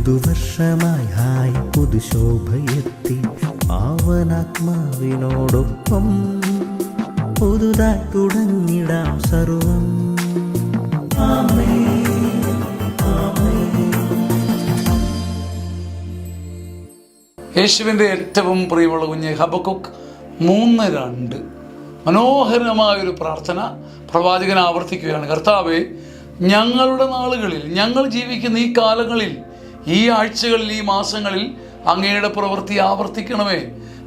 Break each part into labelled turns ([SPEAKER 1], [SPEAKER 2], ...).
[SPEAKER 1] പുതുവർഷമായി hi പുതുശോഭയെത്തി പാവനാത്മാവിനോടൊപ്പം പുതുതായി തുടങ്ങിടാം സർവം.
[SPEAKER 2] യേശുവിൻ്റെ ഏറ്റവും പ്രിയമുള്ള കുഞ്ഞ് ഹബക്കുക്ക് 3:2 മനോഹരമായൊരു പ്രാർത്ഥന പ്രവാചകൻ ആവർത്തിക്കുകയാണ്. കർത്താവേ, ഞങ്ങളുടെ നാളുകളിൽ, ഞങ്ങൾ ജീവിക്കുന്ന ഈ കാലങ്ങളിൽ, ഈ ആഴ്ചകളിൽ, ഈ മാസങ്ങളിൽ അങ്ങയുടെ പ്രവൃത്തി ആവർത്തിക്കണമേ.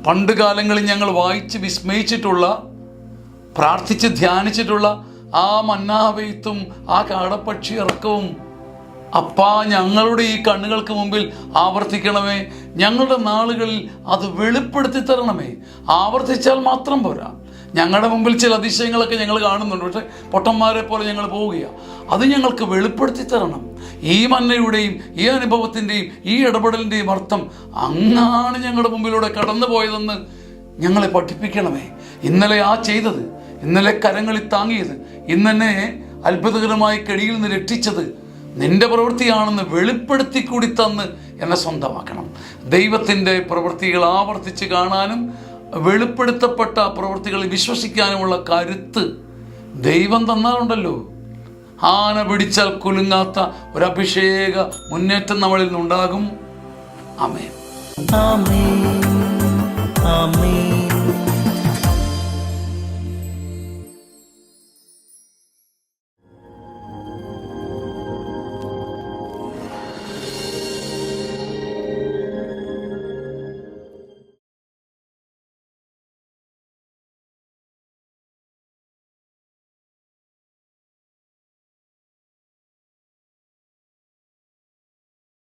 [SPEAKER 2] പണ്ട് കാലങ്ങളിൽ ഞങ്ങൾ വായിച്ച് വിസ്മയിച്ചിട്ടുള്ള, പ്രാർത്ഥിച്ച് ധ്യാനിച്ചിട്ടുള്ള ആ മന്നാവെയ്ത്തും ആ കാടപ്പക്ഷി ഇറക്കവും അപ്പാ ഞങ്ങളുടെ ഈ കണ്ണുകൾക്ക് മുമ്പിൽ ആവർത്തിക്കണമേ. ഞങ്ങളുടെ നാളുകളിൽ അത് വെളിപ്പെടുത്തി തരണമേ. ആവർത്തിച്ചാൽ മാത്രം പോരാ. ഞങ്ങളുടെ മുമ്പിൽ ചില അതിശയങ്ങളൊക്കെ ഞങ്ങൾ കാണുന്നുണ്ട്, പക്ഷേ പൊട്ടന്മാരെ പോലെ ഞങ്ങൾ പോവുകയാണ്. അത് ഞങ്ങൾക്ക് വെളിപ്പെടുത്തി തരണം. ഈ മന്നയുടെയും ഈ അനുഭവത്തിൻ്റെയും ഈ ഇടപെടലിൻ്റെയും അർത്ഥം അങ്ങാണ് ഞങ്ങളുടെ മുമ്പിലൂടെ കടന്നു പോയതെന്ന് ഞങ്ങളെ പഠിപ്പിക്കണമേ. ഇന്നലെ ആ ചെയ്തത്, ഇന്നലെ കരങ്ങളിൽ താങ്ങിയത്, ഇന്നെന്നെ അത്ഭുതകരമായി കെടിയിൽ നിന്ന് രക്ഷിച്ചത് നിന്റെ പ്രവൃത്തിയാണെന്ന് വെളിപ്പെടുത്തി കൂടി തന്ന് എന്നെ സ്വന്തമാക്കണം. ദൈവത്തിൻ്റെ പ്രവൃത്തികൾ ആവർത്തിച്ച് കാണാനും വെളിപ്പെടുത്തപ്പെട്ട പ്രവൃത്തികളിൽ വിശ്വസിക്കാനുമുള്ള കരുത്ത് ദൈവം തന്നാലുണ്ടല്ലോ, ആന പിടിച്ചാൽ കുലുങ്ങാത്ത ഒരഭിഷേക മുന്നേറ്റം നമ്മളിൽ നിന്നുണ്ടാകും. ആമേൻ.
[SPEAKER 1] ആമേൻ. ആമേൻ.